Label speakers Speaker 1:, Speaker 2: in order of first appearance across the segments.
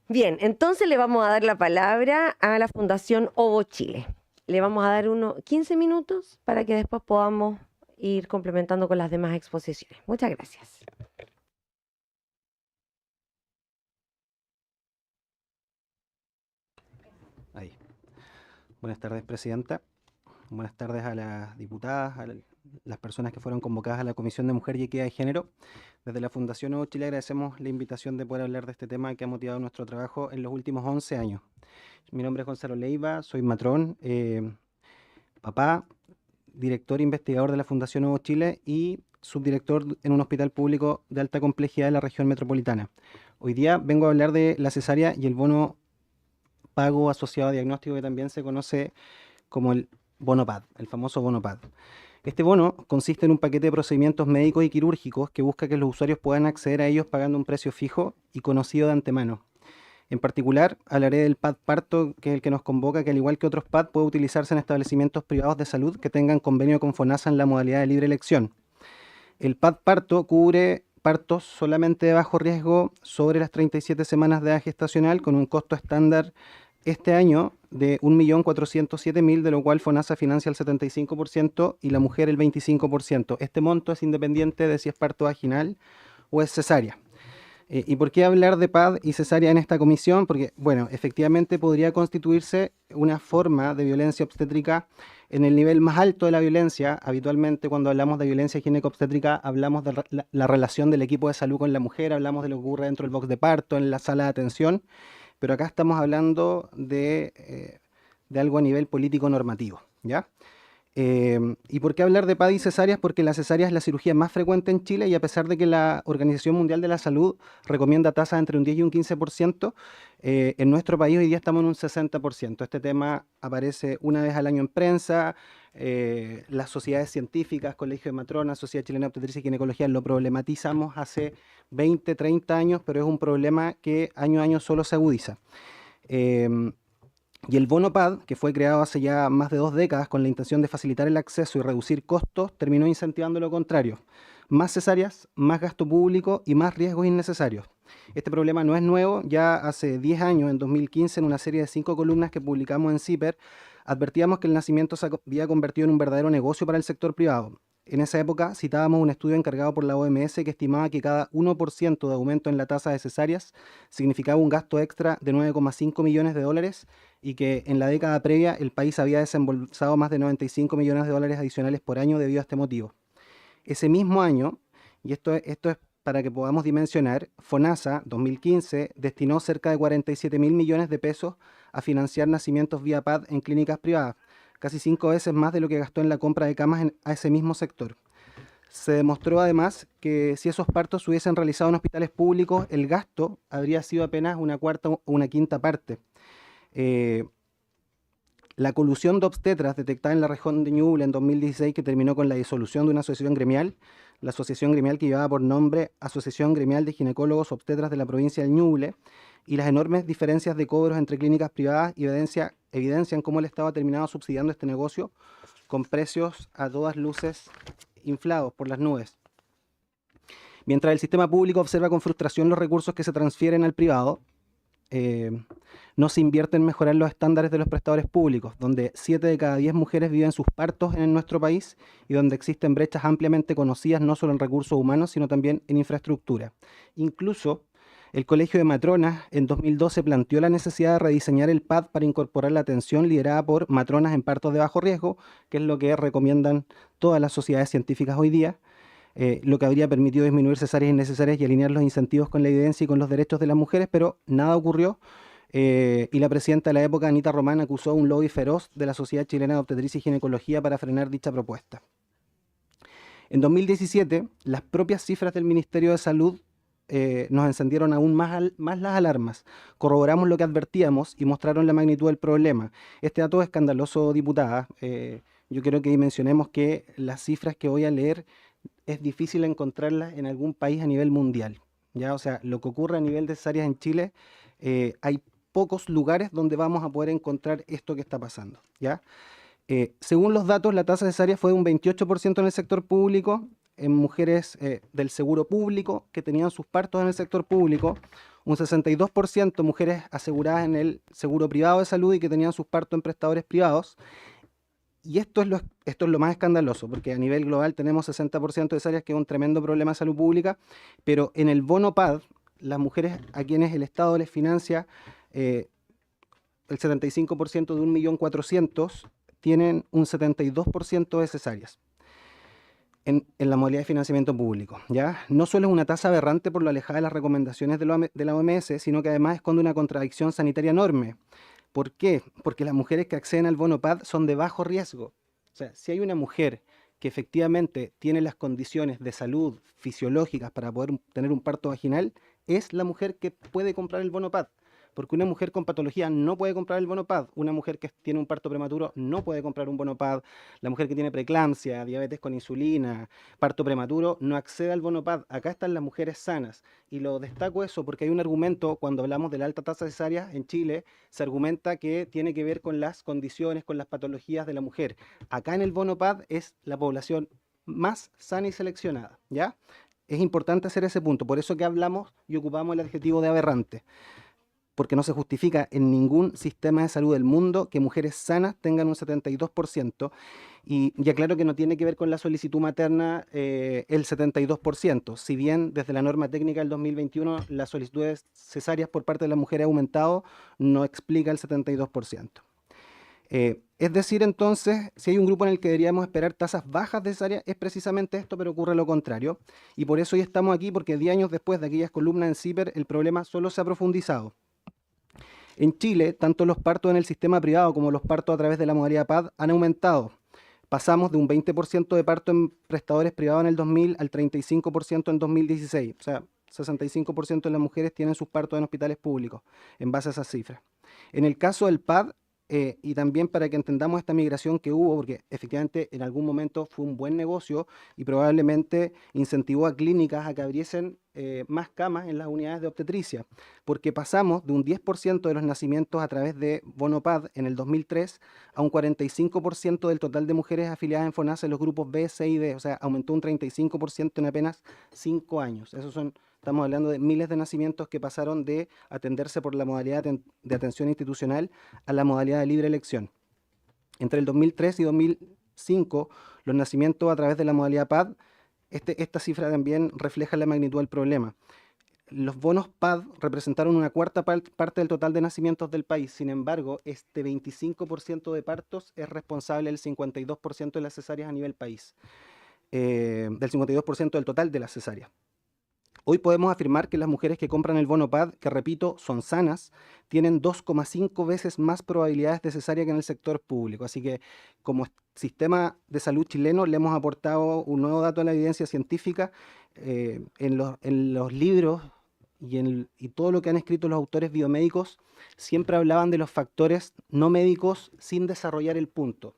Speaker 1: Bien, entonces le vamos a dar la palabra a la Fundación Ovo Chile. Le vamos a dar unos 15 minutos para que después podamos ir complementando con las demás exposiciones. Muchas gracias.
Speaker 2: Ahí. Buenas tardes, Presidenta. Buenas tardes a las diputadas, las personas que fueron convocadas a la Comisión de Mujer y Equidad de Género. Desde la Fundación Nuevo Chile agradecemos la invitación de poder hablar de este tema que ha motivado nuestro trabajo en los últimos 11 años. Mi nombre es Gonzalo Leiva, soy matrón, papá, director e investigador de la Fundación Nuevo Chile y subdirector en un hospital público de alta complejidad de la región metropolitana. Hoy día vengo a hablar de la cesárea y el bono pago asociado a diagnóstico, que también se conoce como el bono PAD, el famoso bono PAD. Este bono consiste en un paquete de procedimientos médicos y quirúrgicos que busca que los usuarios puedan acceder a ellos pagando un precio fijo y conocido de antemano. En particular, hablaré del PAD parto, que es el que nos convoca, que al igual que otros PAD puede utilizarse en establecimientos privados de salud que tengan convenio con FONASA en la modalidad de libre elección. El PAD parto cubre partos solamente de bajo riesgo sobre las 37 semanas de edad gestacional con un costo estándar este año de 1.407.000, de lo cual FONASA financia el 75% y la mujer el 25%. Este monto es independiente de si es parto vaginal o es cesárea. ¿Y por qué hablar de PAD y cesárea en esta comisión? Porque, bueno, efectivamente podría constituirse una forma de violencia obstétrica en el nivel más alto de la violencia. Habitualmente, cuando hablamos de violencia gineco-obstétrica, hablamos de la relación del equipo de salud con la mujer, hablamos de lo que ocurre dentro del box de parto, en la sala de atención, pero acá estamos hablando de algo a nivel político-normativo, ¿ya? ¿Y por qué hablar de PAD y cesáreas? Porque la cesárea es la cirugía más frecuente en Chile y a pesar de que la Organización Mundial de la Salud recomienda tasas entre un 10 y un 15%, en nuestro país hoy día estamos en un 60%. Este tema aparece una vez al año en prensa, las sociedades científicas, Colegio de Matronas, Sociedad Chilena de Obstetricia y Ginecología lo problematizamos hace 20, 30 años, pero es un problema que año a año solo se agudiza. Y el bono PAD, que fue creado hace ya más de 2 décadas con la intención de facilitar el acceso y reducir costos, terminó incentivando lo contrario. Más cesáreas, más gasto público y más riesgos innecesarios. Este problema no es nuevo, ya hace 10 años, en 2015, en una serie de 5 columnas que publicamos en CIPER, advertíamos que el nacimiento se había convertido en un verdadero negocio para el sector privado. En esa época citábamos un estudio encargado por la OMS que estimaba que cada 1% de aumento en la tasa de cesáreas significaba un gasto extra de 9,5 millones de dólares y que en la década previa el país había desembolsado más de 95 millones de dólares adicionales por año debido a este motivo. Ese mismo año, y esto es para que podamos dimensionar, FONASA 2015 destinó cerca de 47.000 millones de pesos a financiar nacimientos vía PAD en clínicas privadas, casi 5 veces más de lo que gastó en la compra de camas a ese mismo sector. Se demostró además que si esos partos se hubiesen realizado en hospitales públicos, el gasto habría sido apenas una cuarta o una quinta parte. Eh, la colusión de obstetras detectada en la región de Ñuble en 2016, que terminó con la disolución de una asociación gremial, la asociación gremial que llevaba por nombre Asociación Gremial de Ginecólogos Obstetras de la provincia del Ñuble, y las enormes diferencias de cobros entre clínicas privadas evidencian cómo el Estado ha terminado subsidiando este negocio con precios a todas luces inflados por las nubes. Mientras el sistema público observa con frustración los recursos que se transfieren al privado, no se invierte en mejorar los estándares de los prestadores públicos, donde 7 de cada 10 mujeres viven sus partos en nuestro país y donde existen brechas ampliamente conocidas no solo en recursos humanos, sino también en infraestructura. Incluso el Colegio de Matronas en 2012 planteó la necesidad de rediseñar el PAD para incorporar la atención liderada por matronas en partos de bajo riesgo, que es lo que recomiendan todas las sociedades científicas hoy día, lo que habría permitido disminuir cesáreas innecesarias y alinear los incentivos con la evidencia y con los derechos de las mujeres, pero nada ocurrió. Y la presidenta de la época, Anita Román, acusó un lobby feroz de la Sociedad Chilena de Obstetricia y Ginecología para frenar dicha propuesta. En 2017, las propias cifras del Ministerio de Salud nos encendieron aún más las alarmas. Corroboramos lo que advertíamos y mostraron la magnitud del problema. Este dato es escandaloso, diputada. Yo quiero que dimensionemos que las cifras que voy a leer es difícil encontrarlas en algún país a nivel mundial, ¿ya? O sea, lo que ocurre a nivel de cesáreas en Chile, hay pocos lugares donde vamos a poder encontrar esto que está pasando, ¿ya? Según los datos, la tasa de cesárea fue de un 28% en el sector público, en mujeres del seguro público que tenían sus partos en el sector público, un 62% mujeres aseguradas en el seguro privado de salud y que tenían sus partos en prestadores privados. Y esto es lo más escandaloso, porque a nivel global tenemos 60% de cesáreas, que es un tremendo problema de salud pública, pero en el bono PAD, las mujeres a quienes el Estado les financia el 75% de 1.400.000, tienen un 72% de cesáreas en la modalidad de financiamiento público, ¿ya? No solo es una tasa aberrante por lo alejada de las recomendaciones de la OMS, sino que además esconde una contradicción sanitaria enorme. ¿Por qué? Porque las mujeres que acceden al bono PAD son de bajo riesgo. O sea, si hay una mujer que efectivamente tiene las condiciones de salud fisiológicas para poder tener un parto vaginal, es la mujer que puede comprar el bono PAD. Porque una mujer con patología no puede comprar el bono PAD. Una mujer que tiene un parto prematuro no puede comprar un bono PAD. La mujer que tiene preeclampsia, diabetes con insulina, parto prematuro, no accede al bono PAD. Acá están las mujeres sanas. Y lo destaco eso porque hay un argumento, cuando hablamos de la alta tasa cesárea en Chile, se argumenta que tiene que ver con las condiciones, con las patologías de la mujer. Acá en el bono PAD es la población más sana y seleccionada, ¿ya? Es importante hacer ese punto, por eso que hablamos y ocupamos el adjetivo de aberrante, porque no se justifica en ningún sistema de salud del mundo que mujeres sanas tengan un 72%, y aclaro que no tiene que ver con la solicitud materna el 72%, si bien desde la norma técnica del 2021 las solicitudes cesáreas por parte de las mujeres ha aumentado, no explica el 72%. Es decir, entonces, si hay un grupo en el que deberíamos esperar tasas bajas de cesárea, es precisamente esto, pero ocurre lo contrario. Y por eso hoy estamos aquí, porque 10 años después de aquellas columnas en CIPER, el problema solo se ha profundizado. En Chile, tanto los partos en el sistema privado como los partos a través de la modalidad PAD han aumentado. Pasamos de un 20% de parto en prestadores privados en el 2000 al 35% en 2016. O sea, 65% de las mujeres tienen sus partos en hospitales públicos, en base a esas cifras. En el caso del PAD, y también para que entendamos esta migración que hubo, porque efectivamente en algún momento fue un buen negocio y probablemente incentivó a clínicas a que abriesen más camas en las unidades de obstetricia, porque pasamos de un 10% de los nacimientos a través de bono PAD en el 2003 a un 45% del total de mujeres afiliadas en FONASA en los grupos B, C y D, o sea, aumentó un 35% en apenas 5 años. Estamos hablando de miles de nacimientos que pasaron de atenderse por la modalidad de atención institucional a la modalidad de libre elección. Entre el 2003 y 2005, los nacimientos a través de la modalidad PAD, esta cifra también refleja la magnitud del problema. Los bonos PAD representaron una cuarta parte del total de nacimientos del país. Sin embargo, este 25% de partos es responsable del 52% de las cesáreas a nivel país, del 52% del total de las cesáreas. Hoy podemos afirmar que las mujeres que compran el bono PAD, que repito, son sanas, tienen 2,5 veces más probabilidades de cesárea que en el sector público. Así que como sistema de salud chileno le hemos aportado un nuevo dato a la evidencia científica. En los libros y todo lo que han escrito los autores biomédicos siempre hablaban de los factores no médicos sin desarrollar el punto.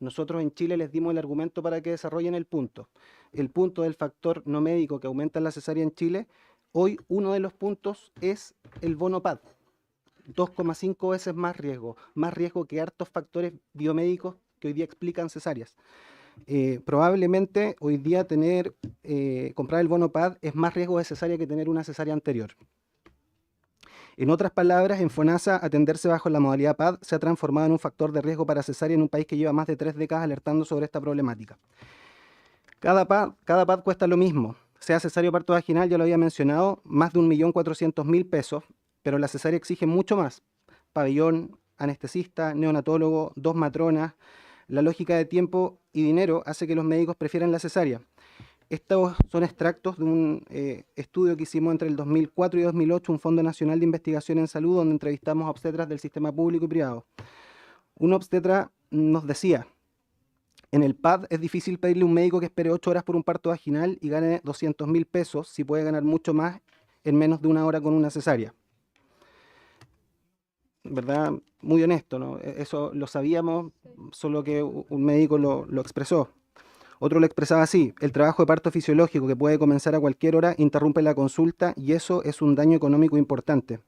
Speaker 2: Nosotros en Chile les dimos el argumento para que desarrollen el punto. El punto del factor no médico que aumenta la cesárea en Chile, hoy uno de los puntos es el bono PAD. 2,5 veces más riesgo que hartos factores biomédicos que hoy día explican cesáreas. Probablemente hoy día comprar el bono PAD es más riesgo de cesárea que tener una cesárea anterior. En otras palabras, en FONASA, atenderse bajo la modalidad PAD se ha transformado en un factor de riesgo para cesárea en un país que lleva más de 3 décadas alertando sobre esta problemática. Cada PAD cuesta lo mismo, sea cesárea o parto vaginal, ya lo había mencionado, más de 1.400.000 pesos, pero la cesárea exige mucho más. Pabellón, anestesista, neonatólogo, 2 matronas. La lógica de tiempo y dinero hace que los médicos prefieran la cesárea. Estos son extractos de un estudio que hicimos entre el 2004 y 2008, un Fondo Nacional de Investigación en Salud, donde entrevistamos a obstetras del sistema público y privado. Un obstetra nos decía: en el PAD es difícil pedirle a un médico que espere 8 horas por un parto vaginal y gane 200.000 pesos, si puede ganar mucho más en menos de 1 hora con una cesárea. ¿Verdad? Muy honesto, ¿no? Eso lo sabíamos, solo que un médico lo expresó. Otro lo expresaba así: el trabajo de parto fisiológico, que puede comenzar a cualquier hora, interrumpe la consulta y eso es un daño económico importante.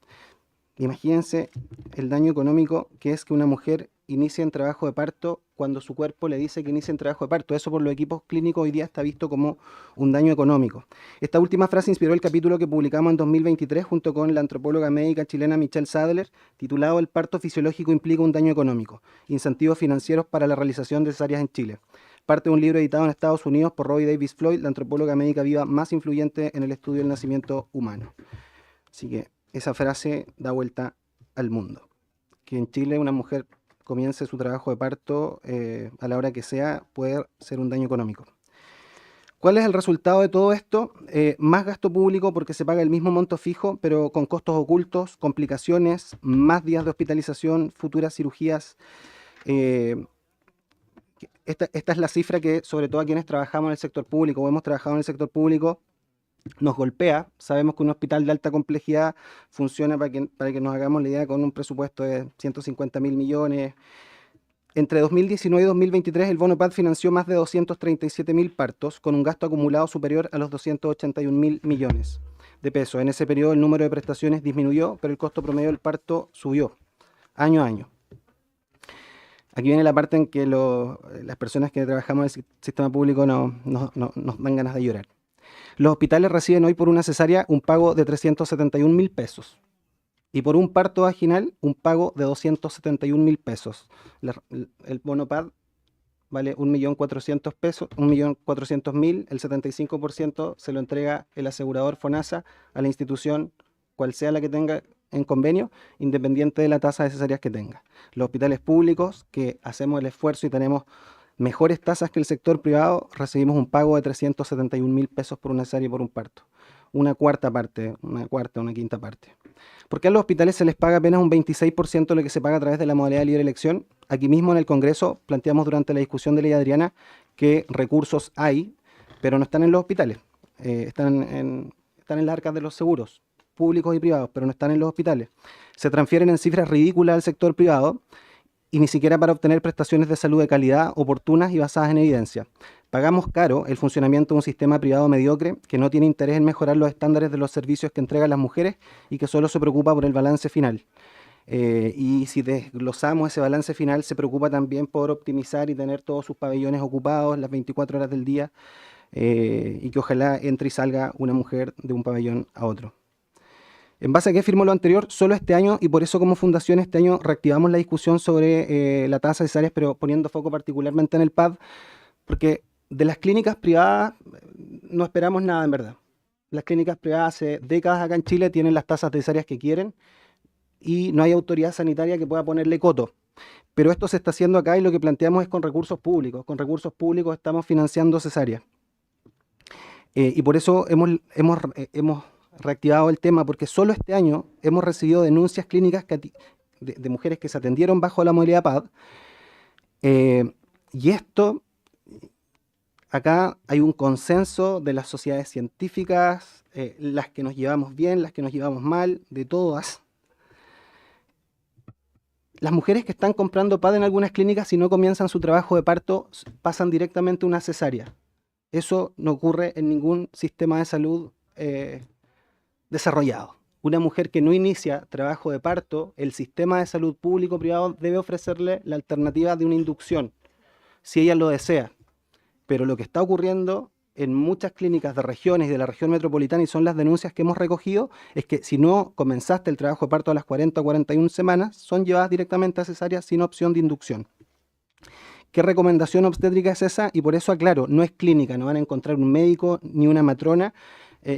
Speaker 2: Imagínense el daño económico que es que una mujer inicie en trabajo de parto cuando su cuerpo le dice que inicie el trabajo de parto. Eso por los equipos clínicos hoy día está visto como un daño económico. Esta última frase inspiró el capítulo que publicamos en 2023 junto con la antropóloga médica chilena Michelle Sadler, titulado El parto fisiológico implica un daño económico, incentivos financieros para la realización de cesáreas en Chile. Parte de un libro editado en Estados Unidos por Robbie Davis Floyd, la antropóloga médica viva más influyente en el estudio del nacimiento humano. Así que esa frase da vuelta al mundo. Que en Chile una mujer comience su trabajo de parto a la hora que sea puede ser un daño económico. ¿Cuál es el resultado de todo esto? Más gasto público porque se paga el mismo monto fijo, pero con costos ocultos, complicaciones, más días de hospitalización, futuras cirugías. Esta es la cifra que, sobre todo a quienes trabajamos en el sector público o hemos trabajado en el sector público, nos golpea. Sabemos que un hospital de alta complejidad funciona, para que nos hagamos la idea, con un presupuesto de 150.000 millones. Entre 2019 y 2023, el Bono PAD financió más de 237.000 partos, con un gasto acumulado superior a los 281.000 millones de pesos. En ese periodo el número de prestaciones disminuyó, pero el costo promedio del parto subió año a año. Aquí viene la parte en que las personas que trabajamos en el sistema público nos dan ganas de llorar. Los hospitales reciben hoy por una cesárea un pago de 371.000 pesos y por un parto vaginal un pago de 271.000 pesos. El bono PAD vale 1.400.000 pesos, 1.400.000, el 75% se lo entrega el asegurador FONASA a la institución, cual sea la que tenga en convenio, independiente de la tasa de cesáreas que tenga. Los hospitales públicos, que hacemos el esfuerzo y tenemos mejores tasas que el sector privado, recibimos un pago de 371.000 pesos por una cesárea y por un parto. Una quinta parte. ¿Por qué a los hospitales se les paga apenas un 26% de lo que se paga a través de la modalidad de libre elección? Aquí mismo en el Congreso planteamos durante la discusión de ley Adriana que recursos hay, pero no están en los hospitales. Están en las arcas de los seguros, públicos y privados, pero no están en los hospitales. Se transfieren en cifras ridículas al sector privado y ni siquiera para obtener prestaciones de salud de calidad, oportunas y basadas en evidencia. Pagamos caro el funcionamiento de un sistema privado mediocre que no tiene interés en mejorar los estándares de los servicios que entregan las mujeres y que solo se preocupa por el balance final. Y si desglosamos ese balance final, se preocupa también por optimizar y tener todos sus pabellones ocupados las 24 horas del día y que ojalá entre y salga una mujer de un pabellón a otro. ¿En base a qué firmó lo anterior? Solo este año, y por eso como fundación este año reactivamos la discusión sobre la tasa de cesáreas, pero poniendo foco particularmente en el PAD, porque de las clínicas privadas no esperamos nada en verdad. Las clínicas privadas hace décadas acá en Chile tienen las tasas de cesáreas que quieren y no hay autoridad sanitaria que pueda ponerle coto. Pero esto se está haciendo acá y lo que planteamos es con recursos públicos. Con recursos públicos estamos financiando cesáreas. Y por eso hemos reactivado el tema, porque solo este año hemos recibido denuncias clínicas de mujeres que se atendieron bajo la modalidad PAD. Y esto, acá hay un consenso de las sociedades científicas, las que nos llevamos bien, las que nos llevamos mal, de todas. Las mujeres que están comprando PAD en algunas clínicas, si no comienzan su trabajo de parto, pasan directamente a una cesárea. Eso no ocurre en ningún sistema de salud desarrollado. Una mujer que no inicia trabajo de parto, el sistema de salud público-privado debe ofrecerle la alternativa de una inducción, si ella lo desea. Pero lo que está ocurriendo en muchas clínicas de regiones y de la región metropolitana, y son las denuncias que hemos recogido, es que si no comenzaste el trabajo de parto a las 40 o 41 semanas, son llevadas directamente a cesárea sin opción de inducción. ¿Qué recomendación obstétrica es esa? Y por eso aclaro, no es clínica, no van a encontrar un médico ni una matrona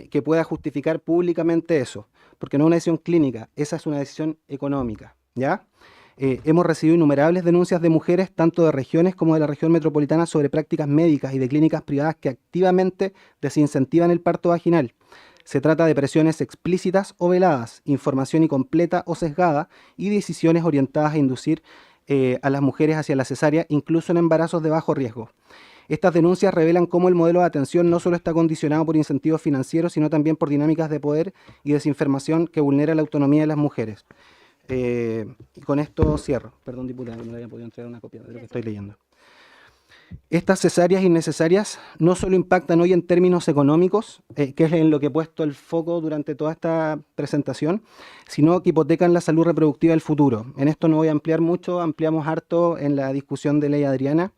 Speaker 2: que pueda justificar públicamente eso, porque no es una decisión clínica, esa es una decisión económica, ¿ya? Hemos recibido innumerables denuncias de mujeres, tanto de regiones como de la región metropolitana, sobre prácticas médicas y de clínicas privadas que activamente desincentivan el parto vaginal. Se trata de presiones explícitas o veladas, información incompleta o sesgada y decisiones orientadas a inducir a las mujeres hacia la cesárea, incluso en embarazos de bajo riesgo. Estas denuncias revelan cómo el modelo de atención no solo está condicionado por incentivos financieros, sino también por dinámicas de poder y desinformación que vulnera la autonomía de las mujeres. Y con esto cierro. Perdón, diputada, que no le había podido entregar una copia de lo que estoy leyendo. Estas cesáreas innecesarias no solo impactan hoy en términos económicos, que es en lo que he puesto el foco durante toda esta presentación, sino que hipotecan la salud reproductiva del futuro. En esto no voy a ampliar mucho, ampliamos harto en la discusión de ley Adriana,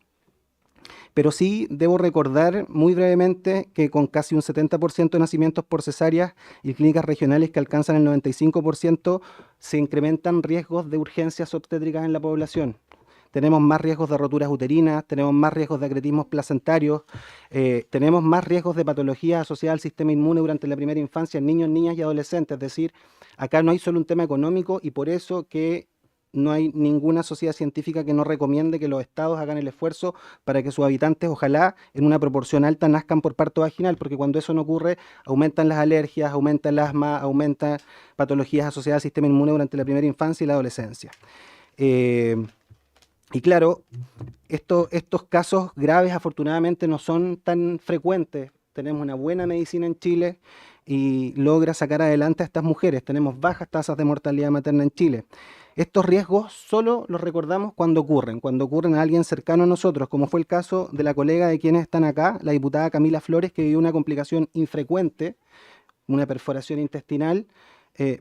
Speaker 2: pero sí debo recordar muy brevemente que con casi un 70% de nacimientos por cesáreas y clínicas regionales que alcanzan el 95%, se incrementan riesgos de urgencias obstétricas en la población. Tenemos más riesgos de roturas uterinas, tenemos más riesgos de acretismos placentarios, tenemos más riesgos de patologías asociadas al sistema inmune durante la primera infancia en niños, niñas y adolescentes. Es decir, acá no hay solo un tema económico y por eso que no hay ninguna sociedad científica que no recomiende que los estados hagan el esfuerzo para que sus habitantes, ojalá en una proporción alta, nazcan por parto vaginal, porque cuando eso no ocurre, aumentan las alergias, aumenta el asma, aumentan patologías asociadas al sistema inmune durante la primera infancia y la adolescencia. Y claro, estos casos graves afortunadamente no son tan frecuentes. Tenemos una buena medicina en Chile y logra sacar adelante a estas mujeres. Tenemos bajas tasas de mortalidad materna en Chile. Estos riesgos solo los recordamos cuando ocurren a alguien cercano a nosotros, como fue el caso de la colega de quienes están acá, la diputada Camila Flores, que vivió una complicación infrecuente, una perforación intestinal,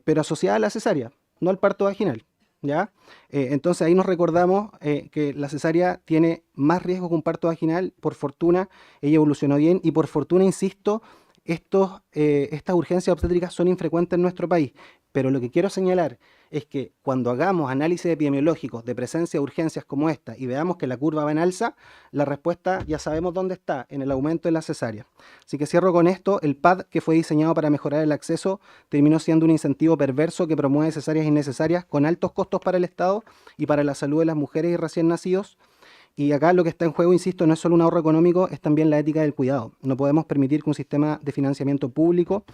Speaker 2: pero asociada a la cesárea, no al parto vaginal. ¿Ya? Entonces ahí nos recordamos que la cesárea tiene más riesgo que un parto vaginal. Por fortuna, ella evolucionó bien y por fortuna, insisto, estas urgencias obstétricas son infrecuentes en nuestro país. Pero lo que quiero señalar es que cuando hagamos análisis epidemiológicos de presencia de urgencias como esta y veamos que la curva va en alza, la respuesta ya sabemos dónde está, en el aumento de la cesárea. Así que cierro con esto. El PAD, que fue diseñado para mejorar el acceso, terminó siendo un incentivo perverso que promueve cesáreas innecesarias con altos costos para el Estado y para la salud de las mujeres y recién nacidos. Y acá lo que está en juego, insisto, no es solo un ahorro económico, es también la ética del cuidado. No podemos permitir que un sistema de financiamiento público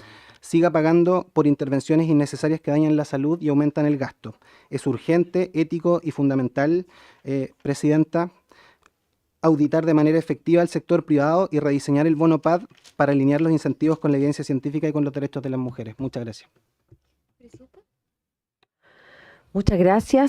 Speaker 2: siga pagando por intervenciones innecesarias que dañan la salud y aumentan el gasto. Es urgente, ético y fundamental, Presidenta, auditar de manera efectiva el sector privado y rediseñar el bono PAD para alinear los incentivos con la evidencia científica y con los derechos de las mujeres. Muchas gracias.
Speaker 1: Muchas gracias.